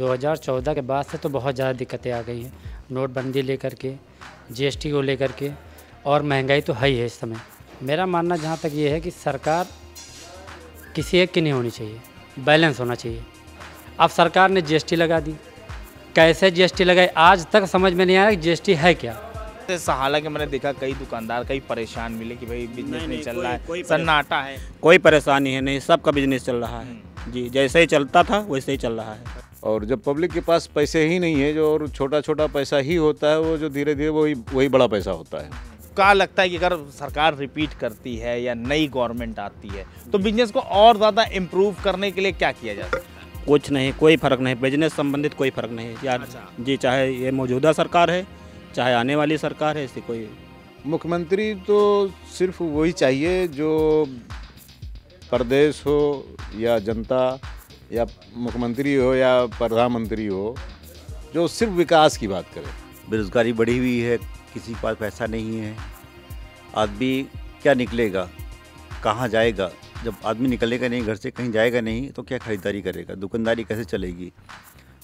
2014 के बाद से तो बहुत ज़्यादा दिक्कतें आ गई हैं, नोटबंदी लेकर के, जीएसटी को लेकर के, और महंगाई तो है ही है इस समय। मेरा मानना जहाँ तक ये है कि सरकार किसी एक की नहीं होनी चाहिए, बैलेंस होना चाहिए। अब सरकार ने जीएसटी लगा दी, कैसे जीएसटी लगाई आज तक समझ में नहीं आया कि जीएसटी है क्या। हालांकि मैंने देखा कई दुकानदार कई परेशान मिले कि भाई बिजनेस नहीं चल रहा है, सन्नाटा है। कोई परेशानी है नहीं, सबका बिजनेस चल रहा है जी, जैसे ही चलता था वैसे ही चल रहा है। और जब पब्लिक के पास पैसे ही नहीं है, जो और छोटा छोटा पैसा ही होता है, वो जो धीरे धीरे वही बड़ा पैसा होता है। क्या लगता है कि अगर सरकार रिपीट करती है या नई गवर्नमेंट आती है तो बिजनेस को और ज़्यादा इम्प्रूव करने के लिए क्या किया जा सकता है? कुछ नहीं, कोई फ़र्क नहीं, बिजनेस संबंधित कोई फ़र्क नहीं यार जी, चाहे ये मौजूदा सरकार है चाहे आने वाली सरकार है, इससे कोई। मुख्यमंत्री तो सिर्फ वही चाहिए जो प्रदेश हो या जनता या मुख्यमंत्री हो या प्रधानमंत्री हो, जो सिर्फ विकास की बात करे। बेरोजगारी बढ़ी हुई है, किसी के पास पैसा नहीं है, आदमी क्या निकलेगा, कहाँ जाएगा? जब आदमी निकलेगा नहीं घर से, कहीं जाएगा नहीं, तो क्या खरीदारी करेगा, दुकानदारी कैसे चलेगी?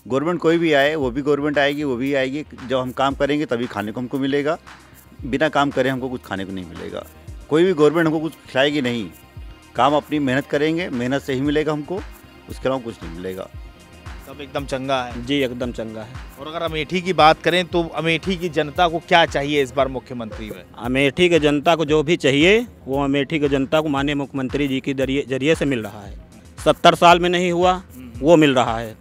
गवर्नमेंट कोई भी आए, वो भी गवर्नमेंट आएगी, वो भी आएगी, जब हम काम करेंगे तभी खाने को हमको मिलेगा, बिना काम करे हमको कुछ खाने को नहीं मिलेगा। कोई भी गवर्नमेंट हमको कुछ खिलाएगी नहीं, काम अपनी मेहनत करेंगे, मेहनत से ही मिलेगा हमको, उसके अलावा कुछ नहीं मिलेगा। सब एकदम चंगा है जी, एकदम चंगा है। और अगर अमेठी की बात करें तो अमेठी की जनता को क्या चाहिए इस बार मुख्यमंत्री में? अमेठी के जनता को जो भी चाहिए वो अमेठी के जनता को माननीय मुख्यमंत्री जी के जरिए से मिल रहा है। 70 साल में नहीं हुआ वो मिल रहा है,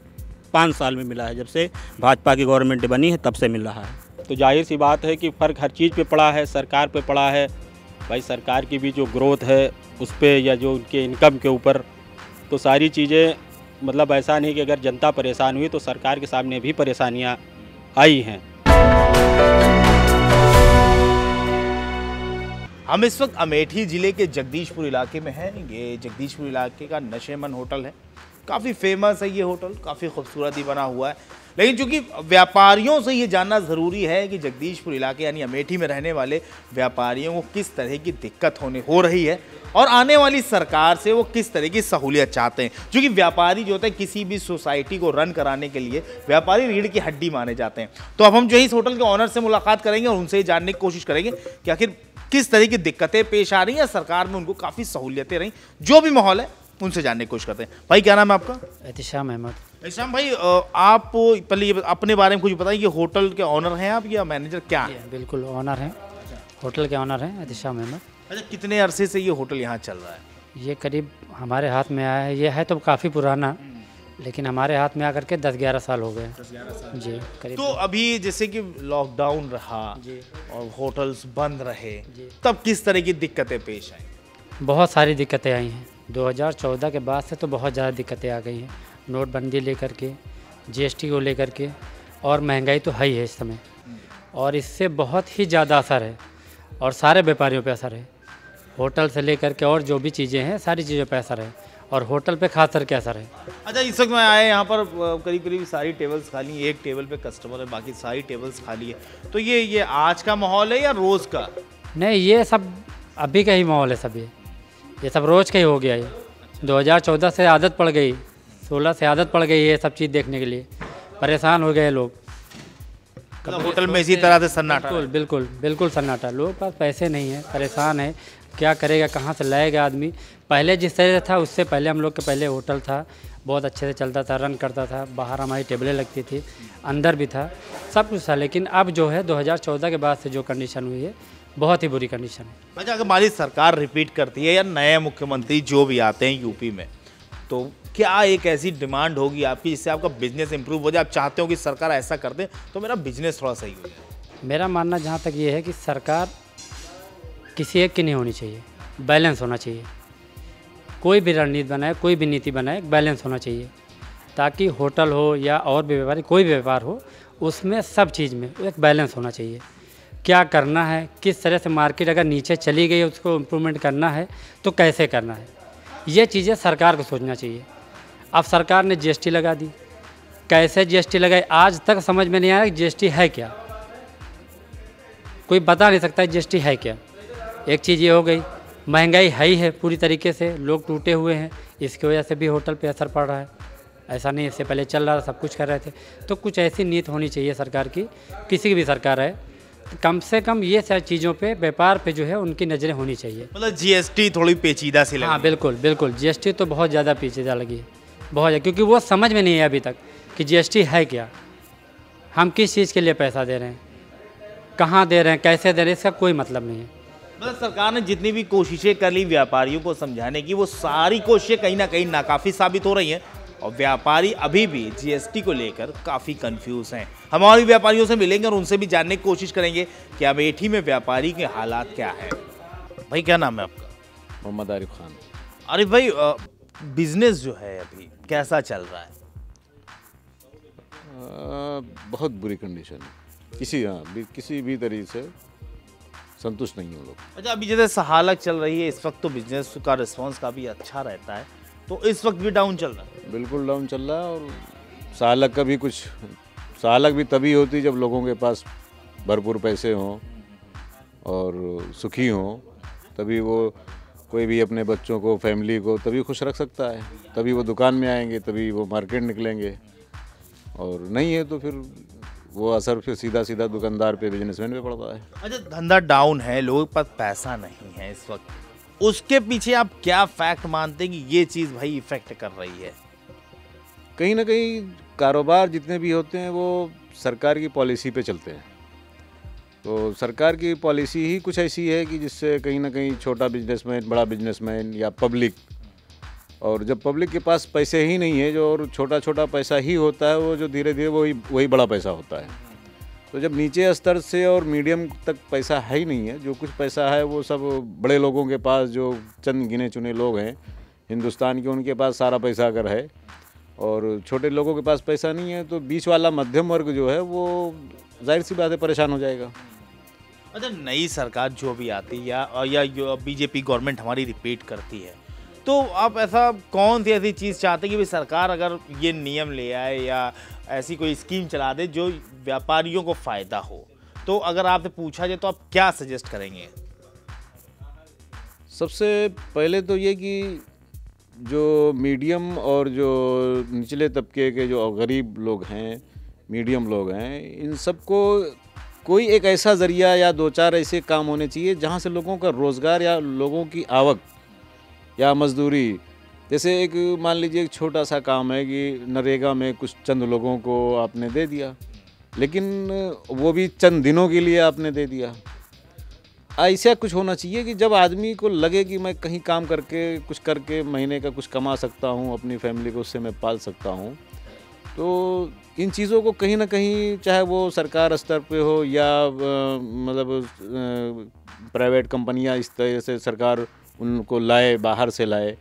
5 साल में मिला है, जब से भाजपा की गवर्नमेंट बनी है तब से मिल रहा है। तो जाहिर सी बात है कि फ़र्क हर चीज़ पे पड़ा है, सरकार पे पड़ा है भाई। सरकार की भी जो ग्रोथ है उस पर या जो उनके इनकम के ऊपर, तो सारी चीज़ें मतलब ऐसा नहीं कि अगर जनता परेशान हुई तो सरकार के सामने भी परेशानियां आई हैं। हम इस वक्त अमेठी ज़िले के जगदीशपुर इलाके में हैं। ये जगदीशपुर इलाके का नशेमन होटल है, काफ़ी फेमस है ये होटल, काफ़ी खूबसूरत ही बना हुआ है। लेकिन चूंकि व्यापारियों से ये जानना ज़रूरी है कि जगदीशपुर इलाके यानी अमेठी में रहने वाले व्यापारियों को किस तरह की दिक्कत हो रही है और आने वाली सरकार से वो किस तरह की सहूलियत चाहते हैं। क्योंकि व्यापारी जो होते हैं किसी भी सोसाइटी को रन कराने के लिए व्यापारी रीढ़ की हड्डी माने जाते हैं। तो अब हम जो है इस होटल के ऑनर से मुलाकात करेंगे और उनसे जानने की कोशिश करेंगे कि आखिर किस तरह की दिक्कतें पेश आ रही हैं, सरकार में उनको काफ़ी सहूलियतें रही, जो भी माहौल है उनसे जानने की कोशिश करते हैं। भाई क्या नाम है आपका? एहतिशाम अहमद। एहतिशाम भाई, आप पहले ये अपने बारे में कुछ बताइए, ये होटल के ऑनर हैं आप या मैनेजर क्या है? बिल्कुल ऑनर हैं, होटल के ऑनर हैं एहतिशाम अहमद। अच्छा, कितने अरसे से ये होटल यहाँ चल रहा है? ये करीब हमारे हाथ में आया है, ये है तो काफ़ी पुराना, लेकिन हमारे हाथ में आकर के 10-11 साल हो गए। 10-11 जी करीब। तो अभी जैसे कि लॉकडाउन रहा जी और होटल्स बंद रहे, तब किस तरह की दिक्कतें पेश आई? बहुत सारी दिक्कतें आई हैं। 2014 के बाद से तो बहुत ज़्यादा दिक्कतें आ गई हैं, नोटबंदी लेकर के, जीएसटी को लेकर के, और महंगाई तो है ही है इस समय, और इससे बहुत ही ज़्यादा असर है और सारे व्यापारियों पे असर है। होटल से लेकर के और जो भी चीज़ें हैं सारी चीज़ों पे असर है, और होटल पे खास करके असर है। अच्छा, इस वक्त मैं आया यहाँ पर करीब करीब सारी टेबल्स खाली, एक टेबल पे कस्टमर है, बाकी सारी टेबल्स खाली है। तो ये आज का माहौल है या रोज़ का? नहीं, ये सब अभी का ही माहौल है, सब ये सब रोज़ का ही हो गया। ये 2014 से आदत पड़ गई, 16 से आदत पड़ गई ये सब चीज़ देखने के लिए, परेशान हो गए लोग। होटल में इसी तरह से सन्नाटा? बिल्कुल बिल्कुल बिल्कुल सन्नाटा। लोगों के पास पैसे नहीं है, परेशान है, क्या करेगा, कहाँ से लाएगा आदमी। पहले जिस तरह था उससे पहले हम लोग के पहले होटल था, बहुत अच्छे से चलता था, रन करता था, बाहर हमारी टेबलें लगती थी, अंदर भी था, सब कुछ था। लेकिन अब जो है 2014 के बाद से जो कंडीशन हुई है बहुत ही बुरी कंडीशन है। अच्छा, अगर हमारी सरकार रिपीट करती है या नए मुख्यमंत्री जो भी आते हैं यूपी में, तो क्या एक ऐसी डिमांड होगी आपकी जिससे आपका बिजनेस इंप्रूव हो जाए? आप चाहते हो कि सरकार ऐसा कर दे तो मेरा बिजनेस थोड़ा सही हो जाए? मेरा मानना जहाँ तक ये है कि सरकार किसी एक की नहीं होनी चाहिए, बैलेंस होना चाहिए। कोई भी रणनीति बनाए, कोई भी नीति बनाए, बैलेंस होना चाहिए, ताकि होटल हो या और भी व्यापारी, कोई भी व्यापार हो, उसमें सब चीज़ में एक बैलेंस होना चाहिए। क्या करना है, किस तरह से मार्केट अगर नीचे चली गई उसको इम्प्रूवमेंट करना है तो कैसे करना है, ये चीज़ें सरकार को सोचना चाहिए। अब सरकार ने जीएसटी लगा दी, कैसे जीएसटी लगाई आज तक समझ में नहीं आया कि जीएसटी है क्या। कोई बता नहीं सकता जीएसटी है क्या। एक चीज़ ये हो गई, महंगाई है ही है पूरी तरीके से, लोग टूटे हुए हैं, इसकी वजह से भी होटल पे असर पड़ रहा है। ऐसा नहीं, इससे पहले चल रहा था, सब कुछ कर रहे थे। तो कुछ ऐसी नीति होनी चाहिए सरकार की, किसी की भी सरकार है, कम से कम ये सारी चीज़ों पे, व्यापार पे जो है उनकी नज़रें होनी चाहिए। मतलब जीएसटी थोड़ी पेचीदा सी लगी। हाँ बिल्कुल बिल्कुल, जीएसटी तो बहुत ज़्यादा पेचीदा लगी है, बहुत ज़्यादा, क्योंकि वो समझ में नहीं है अभी तक कि जीएसटी है क्या, हम किस चीज़ के लिए पैसा दे रहे हैं, कहाँ दे रहे हैं, कैसे दे रहे हैं, इसका कोई मतलब नहीं है। मतलब सरकार ने जितनी भी कोशिशें कर ली व्यापारियों को समझाने की, वो सारी कोशिशें कहीं ना कहीं नाकाफी साबित हो रही हैं और व्यापारी अभी भी जीएसटी को लेकर काफ़ी कंफ्यूज हैं। हम और भी व्यापारियों से मिलेंगे और उनसे भी जानने की कोशिश करेंगे कि अमेठी में व्यापारी के हालात क्या है। भाई क्या नाम है आपका? मोहम्मद आरिफ खान। अरे भाई, बिजनेस जो है अभी कैसा चल रहा है? बहुत बुरी कंडीशन है, किसी भी तरीके से संतुष्ट नहीं हो लोग। अच्छा, अभी जैसे सहालक चल रही है इस वक्त, तो बिजनेस का रिस्पांस काफ़ी अच्छा रहता है, तो इस वक्त भी डाउन चल रहा है? बिल्कुल डाउन चल रहा है। और सहालक भी तभी होती जब लोगों के पास भरपूर पैसे हों और सुखी हों, तभी वो कोई भी अपने बच्चों को, फैमिली को तभी खुश रख सकता है, तभी वो दुकान में आएंगे, तभी वो मार्केट निकलेंगे। और नहीं है तो फिर वो असर फिर सीधा सीधा दुकानदार पे, बिजनेसमैन पे पड़ता है। अच्छा, धंधा डाउन है, लोगों के पास पैसा नहीं है इस वक्त, उसके पीछे आप क्या फैक्ट मानते हैं कि ये चीज़ भाई इफेक्ट कर रही है? कहीं ना कहीं कारोबार जितने भी होते हैं वो सरकार की पॉलिसी पे चलते हैं। तो सरकार की पॉलिसी ही कुछ ऐसी है कि जिससे कहीं ना कहीं छोटा बिजनेसमैन, बड़ा बिजनेसमैन या पब्लिक, और जब पब्लिक के पास पैसे ही नहीं है, जो और छोटा छोटा पैसा ही होता है, वो जो धीरे धीरे वही बड़ा पैसा होता है। तो जब नीचे स्तर से और मीडियम तक पैसा है ही नहीं है, जो कुछ पैसा है वो सब बड़े लोगों के पास, जो चंद गिने चुने लोग हैं हिंदुस्तान के, उनके पास सारा पैसा अगर है, और छोटे लोगों के पास पैसा नहीं है, तो बीच वाला मध्यम वर्ग जो है वो जाहिर सी बात है परेशान हो जाएगा। अच्छा, नई सरकार जो भी आती है या जो बीजेपी गवर्नमेंट हमारी रिपीट करती है, तो आप ऐसा कौन सी ऐसी चीज़ चाहते हैं कि भाई सरकार अगर ये नियम ले आए या ऐसी कोई स्कीम चला दे जो व्यापारियों को फ़ायदा हो, तो अगर आपसे पूछा जाए तो आप क्या सजेस्ट करेंगे? सबसे पहले तो ये कि जो मीडियम और जो निचले तबके के जो गरीब लोग हैं, मीडियम लोग हैं, इन सबको कोई एक ऐसा ज़रिया या दो चार ऐसे काम होने चाहिए जहाँ से लोगों का रोज़गार या लोगों की आवक या मजदूरी, जैसे एक मान लीजिए एक छोटा सा काम है कि नरेगा में कुछ चंद लोगों को आपने दे दिया, लेकिन वो भी चंद दिनों के लिए आपने दे दिया। ऐसा कुछ होना चाहिए कि जब आदमी को लगे कि मैं कहीं काम करके, कुछ करके महीने का कुछ कमा सकता हूँ, अपनी फैमिली को उससे मैं पाल सकता हूँ, तो इन चीज़ों को कहीं ना कहीं, चाहे वो सरकार स्तर पे हो या मतलब प्राइवेट कंपनियाँ, इस तरह से सरकार उनको लाए, बाहर से लाए,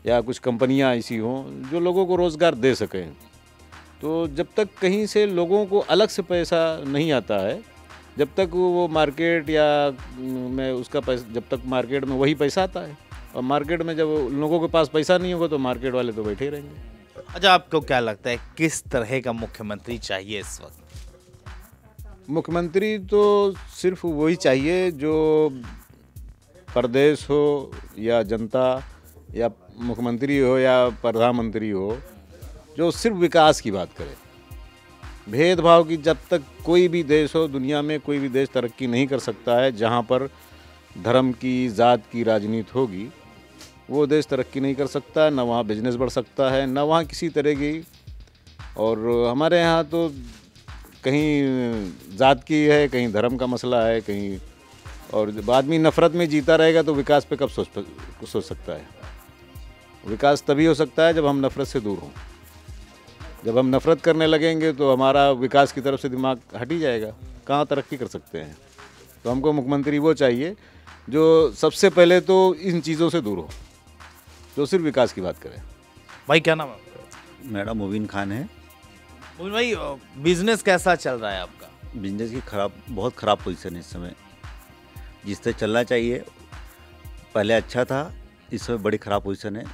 या कुछ कंपनियां ऐसी हों जो लोगों को रोज़गार दे सकें। तो जब तक कहीं से लोगों को अलग से पैसा नहीं आता है, जब तक वो मार्केट या में उसका पैसा, जब तक मार्केट में वही पैसा आता है, और मार्केट में जब लोगों के पास पैसा नहीं होगा तो मार्केट वाले तो बैठे ही रहेंगे। अच्छा, आपको क्या लगता है किस तरह का मुख्यमंत्री चाहिए इस वक्त? मुख्यमंत्री तो सिर्फ वही चाहिए जो प्रदेश हो या जनता, या मुख्यमंत्री हो या प्रधानमंत्री हो, जो सिर्फ विकास की बात करे। भेदभाव की, जब तक कोई भी देश हो दुनिया में, कोई भी देश तरक्की नहीं कर सकता है जहाँ पर धर्म की, जात की राजनीति होगी, वो देश तरक्की नहीं कर सकता, न वहाँ बिजनेस बढ़ सकता है, न वहाँ किसी तरह की। और हमारे यहाँ तो कहीं जात की है, कहीं धर्म का मसला है, कहीं, और जब आदमी नफ़रत में जीता रहेगा तो विकास पे कब सोच सकता है? विकास तभी हो सकता है जब हम नफ़रत से दूर हों। जब हम नफ़रत करने लगेंगे तो हमारा विकास की तरफ से दिमाग हट ही जाएगा, कहाँ तरक्की कर सकते हैं। तो हमको मुख्यमंत्री वो चाहिए जो सबसे पहले तो इन चीज़ों से दूर हो, जो सिर्फ विकास की बात करे। भाई क्या नाम है आपका? मेरा मुबीन खान है। मुबीन भाई, बिजनेस कैसा चल रहा है आपका? बिजनेस की बहुत ख़राब पोजीशन है इस समय। जिस तरह चलना चाहिए पहले अच्छा था, इस समय बड़ी ख़राब पोजीशन है।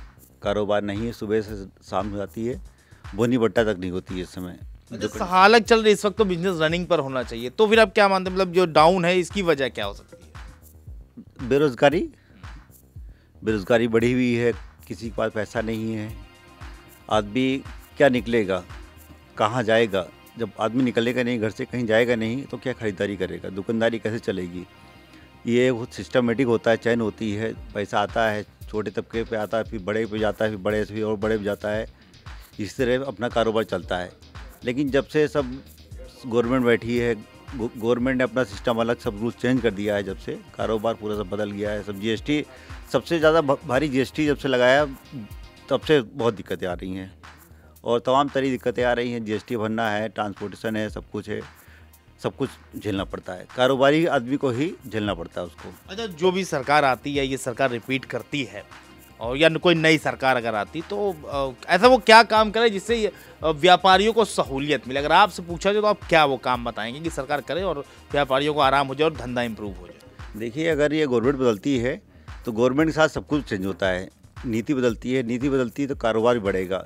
कारोबार नहीं है, सुबह से शाम हो जाती है, बोनी बट्टा तक नहीं होती है इस समय। जो हालत चल रही है इस वक्त, तो बिजनेस रनिंग पर होना चाहिए, तो फिर आप क्या मानते हैं, मतलब जो डाउन है इसकी वजह क्या हो सकती है? बेरोज़गारी बढ़ी हुई है, किसी के पास पैसा नहीं है, आदमी क्या निकलेगा, कहाँ जाएगा। जब आदमी निकलेगा नहीं घर से, कहीं जाएगा नहीं, तो क्या खरीदारी करेगा, दुकानदारी कैसे चलेगी। ये बहुत सिस्टमेटिक होता है, चैन होती है, पैसा आता है, छोटे तबके पे आता है, फिर बड़े पे जाता है, फिर बड़े से और बड़े पे जाता है। इस तरह अपना कारोबार चलता है। लेकिन जब से सब गवर्नमेंट बैठी है, गवर्नमेंट ने अपना सिस्टम अलग, सब रूल चेंज कर दिया है, जब से कारोबार पूरा सब बदल गया है। सब जीएसटी, सबसे ज़्यादा भारी जीएसटी जब से लगाया तब से बहुत दिक्कतें आ रही हैं, और तमाम तरह दिक्कतें आ रही हैं। जीएसटी भरना है, ट्रांसपोर्टेशन है, सब कुछ है, सब कुछ झेलना पड़ता है। कारोबारी आदमी को ही झेलना पड़ता है उसको। अच्छा, जो भी सरकार आती है, ये सरकार रिपीट करती है, और या कोई नई सरकार अगर आती तो ऐसा वो क्या काम करे जिससे ये व्यापारियों को सहूलियत मिले। अगर आपसे पूछा जाए तो आप क्या वो काम बताएंगे कि सरकार करे और व्यापारियों को आराम हो जाए और धंधा इम्प्रूव हो जाए। देखिए, अगर ये गवर्नमेंट बदलती है तो गवर्नमेंट के साथ सब कुछ चेंज होता है। नीति बदलती है, नीति बदलती है तो कारोबार भी बढ़ेगा।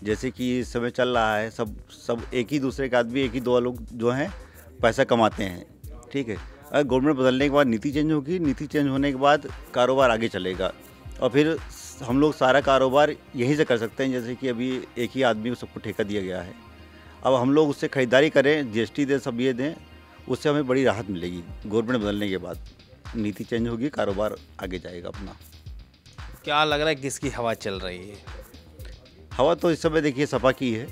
जैसे कि इस समय चल रहा है, सब एक ही दूसरे के आदमी, एक ही दो लोग जो हैं पैसा कमाते हैं, ठीक है। अगर गवर्नमेंट बदलने के बाद नीति चेंज होगी, नीति चेंज होने के बाद कारोबार आगे चलेगा, और फिर हम लोग सारा कारोबार यहीं से कर सकते हैं। जैसे कि अभी एक ही आदमी को सबको ठेका दिया गया है, अब हम लोग उससे खरीदारी करें, जीएसटी दें, सब ये दें, उससे हमें बड़ी राहत मिलेगी। गवर्नमेंट बदलने के बाद नीति चेंज होगी, कारोबार आगे जाएगा अपना। क्या लग रहा है किसकी हवा चल रही है? हवा तो इस समय देखिए सपा की है,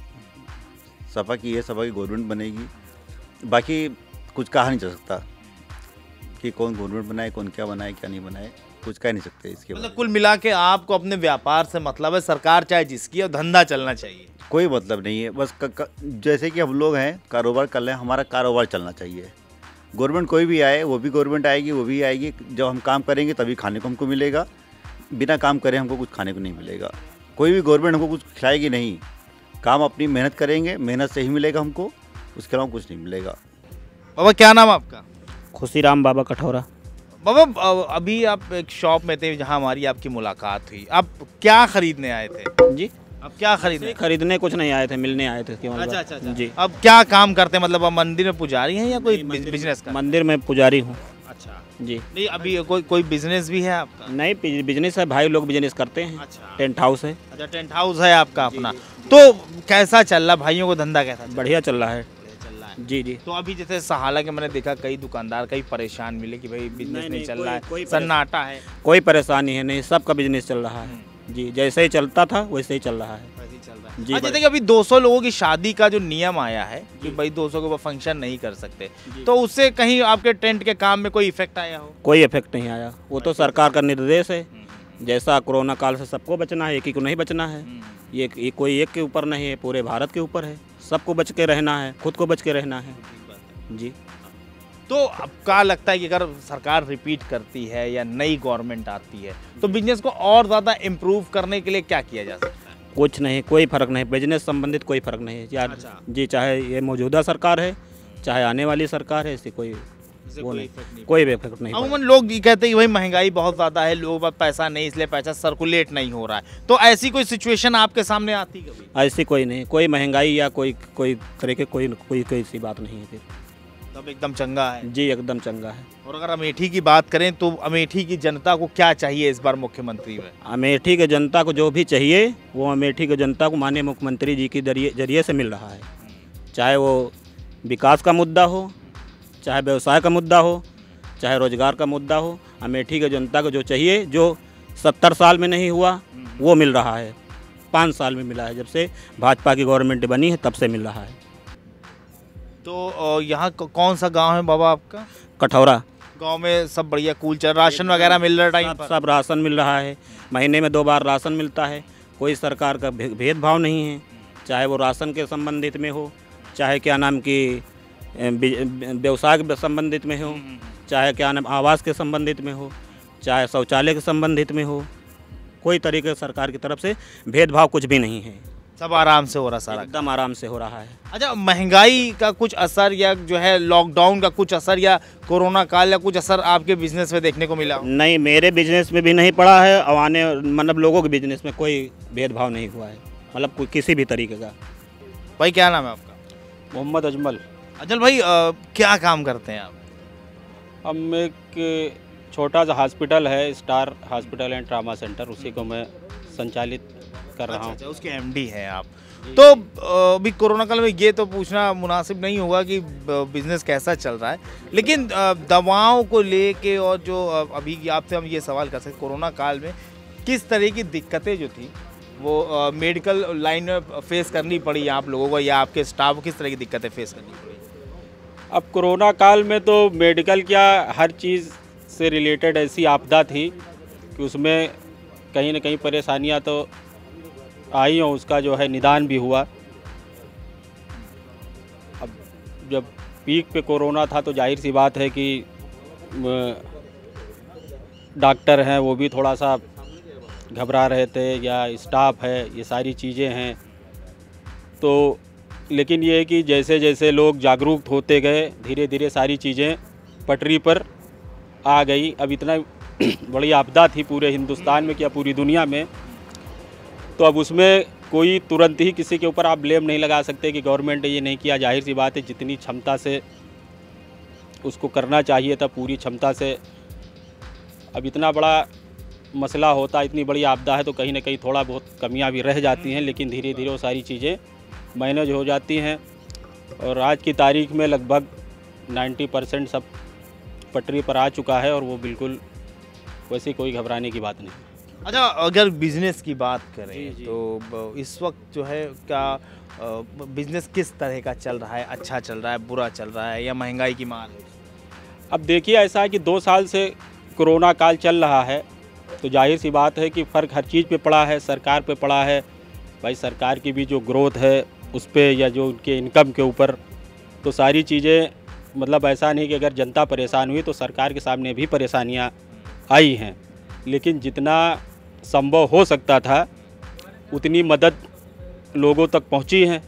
सपा की गवर्नमेंट बनेगी। बाकी कुछ कहा नहीं जा सकता कि कौन गवर्नमेंट बनाए, कौन क्या बनाए, क्या नहीं बनाए, कुछ कह नहीं सकते इसके मतलब बारे में। कुल मिला के आपको अपने व्यापार से मतलब है, सरकार चाहे जिसकी, और धंधा चलना चाहिए। कोई मतलब नहीं है, बस जैसे कि हम लोग हैं, कारोबार कर रहे हैं, हमारा कारोबार चलना चाहिए। गवर्नमेंट कोई भी आए, वो भी गवर्नमेंट आएगी, वो भी आएगी। जब हम काम करेंगे तभी खाने को हमको मिलेगा, बिना काम करे हमको कुछ खाने को नहीं मिलेगा। कोई भी गवर्नमेंट हमको कुछ खिलाएगी नहीं। काम अपनी मेहनत करेंगे, मेहनत से ही मिलेगा हमको, उसके अलावा कुछ नहीं मिलेगा। बाबा क्या नाम आपका? खुशीराम बाबा कठौरा। बाबा अभी आप एक शॉप में थे जहाँ हमारी आपकी मुलाकात हुई, आप क्या खरीदने आए थे? जी, अब क्या खरीदने? खरीदने कुछ नहीं आए थे, मिलने आए थे केवल। अच्छा। जी, अब क्या काम करते हैं, मतलब आप मंदिर में पुजारी हैं या कोई बिजनेस का? मंदिर में पुजारी हूँ। अच्छा, जी, नहीं अभी कोई बिजनेस भी है आपका? नहीं, बिजनेस है, भाई लोग बिजनेस करते हैं। अच्छा। टेंट हाउस है। अच्छा, टेंट हाउस है आपका अपना। तो कैसा चल रहा, भाइयों को धंधा कैसा चल बढ़िया चल रहा है। रहा है? जी जी। तो अभी जैसे सहाला के मैंने देखा कई दुकानदार कई परेशान मिले कि भाई बिजनेस नहीं चल रहा कोई है, सन्नाटा है। कोई परेशानी है नहीं, सबका बिजनेस चल रहा है। जी, जैसे ही चलता था वैसे ही चल रहा है। जी, अच्छा, देखिए अभी 200 लोगों की शादी का जो नियम आया है कि भाई 200 के ऊपर फंक्शन नहीं कर सकते, तो उससे कहीं आपके टेंट के काम में कोई इफेक्ट आया हो? कोई इफेक्ट नहीं आया, वो तो सरकार का निर्देश है। जैसा कोरोना काल से सबको बचना है, एक ही को नहीं बचना है। ये कोई एक के ऊपर नहीं है, पूरे भारत के ऊपर है। सबको बच के रहना है, खुद को बच के रहना है। जी। तो अब क्या लगता है कि अगर सरकार रिपीट करती है या नई गवर्नमेंट आती है तो बिजनेस को और ज़्यादा इम्प्रूव करने के लिए क्या किया जा सकता है? कुछ नहीं, कोई फ़र्क नहीं, बिजनेस संबंधित कोई फ़र्क नहीं है यार। अच्छा। जी, चाहे ये मौजूदा सरकार है, चाहे आने वाली सरकार है, इससे कोई वो नहीं, कोई इफेक्ट नहीं। अमूमन लोग ये कहते हैं कि भाई महंगाई बहुत ज़्यादा है, लोगों के पास पैसा नहीं, इसलिए पैसा सर्कुलेट नहीं हो रहा है। तो ऐसी कोई सिचुएशन आपके सामने आती कभी? ऐसी कोई नहीं, कोई महंगाई या कोई तरह के कोई सी बात नहीं है फिर। तब एकदम चंगा है। जी, एकदम चंगा है। और अगर अमेठी की बात करें तो अमेठी की जनता को क्या चाहिए इस बार मुख्यमंत्री में? अमेठी के जनता को जो भी चाहिए वो अमेठी के जनता को माननीय मुख्यमंत्री जी के जरिए से मिल रहा है। चाहे वो विकास का मुद्दा हो, चाहे व्यवसाय का मुद्दा हो, चाहे रोजगार का मुद्दा हो, अमेठी के जनता को जो चाहिए, जो 70 साल में नहीं हुआ वो मिल रहा है। 5 साल में मिला है, जब से भाजपा की गवर्नमेंट बनी है तब से मिल रहा है। तो यहाँ कौन सा गांव है बाबा आपका? कठौरा। गांव में सब बढ़िया कूल चल, राशन वगैरह मिल रहा है टाइम पर? सब राशन मिल रहा है, महीने में 2 बार राशन मिलता है। कोई सरकार का भेदभाव नहीं है, चाहे वो राशन के संबंधित में हो, चाहे क्या नाम की व्यवसाय के संबंधित में हो, चाहे क्या नाम आवास के संबंधित में हो, चाहे शौचालय के संबंधित में हो। कोई तरीके सरकार की तरफ से भेदभाव कुछ भी नहीं है, सब आराम से हो रहा सारा? एकदम आराम से हो रहा है। अच्छा, महंगाई का कुछ असर या जो है लॉकडाउन का कुछ असर या कोरोना काल या कुछ असर आपके बिजनेस में देखने को मिला? नहीं, मेरे बिजनेस में भी नहीं पड़ा है, और आने मतलब लोगों के बिजनेस में कोई भेदभाव नहीं हुआ है, मतलब कोई किसी भी तरीके का। भाई क्या नाम है आपका? मोहम्मद अजमल। अजल भाई क्या काम करते हैं आप? हम एक छोटा सा हॉस्पिटल है, star hospital and trauma centre, उसी को मैं संचालित कर रहा हूँ। अच्छा, उसके एमडी हैं आप। तो अभी कोरोना काल में ये तो पूछना मुनासिब नहीं होगा कि बिजनेस कैसा चल रहा है, लेकिन दवाओं को लेके और जो अभी आपसे हम ये सवाल कर सकते, कोरोना काल में किस तरह की दिक्कतें जो थी वो मेडिकल लाइन में फेस करनी पड़ी आप लोगों को, या आपके स्टाफ को किस तरह की दिक्कतें फेस करनी पड़ी? अब कोरोना काल में तो मेडिकल क्या हर चीज़ से रिलेटेड ऐसी आपदा थी कि उसमें कहीं ना कहीं परेशानियां तो आई और उसका जो है निदान भी हुआ। अब जब पीक पे कोरोना था तो जाहिर सी बात है कि डॉक्टर हैं वो भी थोड़ा सा घबरा रहे थे, या स्टाफ है, ये सारी चीज़ें हैं। तो लेकिन ये है कि जैसे जैसे लोग जागरूक होते गए धीरे धीरे सारी चीज़ें पटरी पर आ गई। अब इतना बड़ी आपदा थी पूरे हिंदुस्तान में, क्या पूरी दुनिया में, तो अब उसमें कोई तुरंत ही किसी के ऊपर आप ब्लेम नहीं लगा सकते कि गवर्नमेंट ने ये नहीं किया। जाहिर सी बात है जितनी क्षमता से उसको करना चाहिए था पूरी क्षमता से। अब इतना बड़ा मसला होता, इतनी बड़ी आपदा है तो कहीं ना कहीं थोड़ा बहुत कमियां भी रह जाती हैं, लेकिन धीरे धीरे वो सारी चीज़ें मैनेज हो जाती हैं। और आज की तारीख में लगभग 90% सब पटरी पर आ चुका है और वो बिल्कुल वैसी कोई घबराने की बात नहीं। अच्छा, अगर बिजनेस की बात करें तो इस वक्त जो है क्या बिजनेस किस तरह का चल रहा है? अच्छा चल रहा है, बुरा चल रहा है, या महंगाई की मार है? अब देखिए ऐसा है कि 2 साल से कोरोना काल चल रहा है तो जाहिर सी बात है कि फ़र्क हर चीज़ पे पड़ा है, सरकार पे पड़ा है। भाई सरकार की भी जो ग्रोथ है उस पे, या जो उनके इनकम के ऊपर, तो सारी चीज़ें मतलब ऐसा नहीं कि अगर जनता परेशान हुई तो सरकार के सामने भी परेशानियां आई हैं, लेकिन जितना संभव हो सकता था उतनी मदद लोगों तक पहुंची है।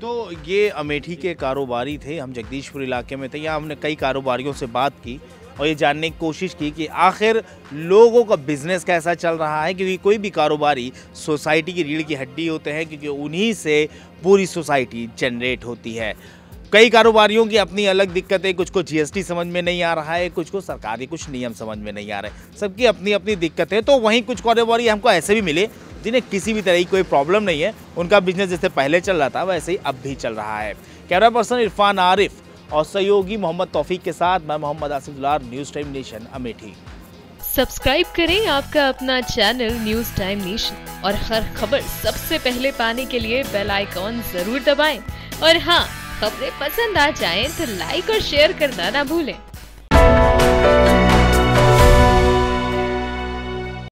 तो ये अमेठी के कारोबारी थे, हम जगदीशपुर इलाके में थे, यहाँ हमने कई कारोबारियों से बात की और ये जानने की कोशिश की कि आखिर लोगों का बिजनेस कैसा चल रहा है, क्योंकि कोई भी कारोबारी सोसाइटी की रीढ़ की हड्डी होते हैं, क्योंकि उन्हीं से पूरी सोसाइटी जनरेट होती है। कई कारोबारियों की अपनी अलग दिक्कतें, कुछ को जीएसटी समझ में नहीं आ रहा है, कुछ को सरकारी कुछ नियम समझ में नहीं आ रहे, सबकी अपनी अपनी दिक्कतें। तो वहीं कुछ कारोबारी हमको ऐसे भी मिले जिन्हें किसी भी तरह की कोई प्रॉब्लम नहीं है, उनका बिजनेस जैसे पहले चल रहा था वैसे ही अब भी चल रहा है। कैमरा पर्सन इरफान आरिफ और सहयोगी मोहम्मद तौफीक के साथ मैं मोहम्मद आसिफ दुलार, news time nation, Amethi. Subscribe करें आपका अपना चैनल न्यूज़ टाइम नेशन और हर खबर सबसे पहले पाने के लिए बेल आइकॉन जरूर दबाएं। और हाँ, खबरें पसंद आ जाएं तो लाइक और शेयर करना ना भूलें।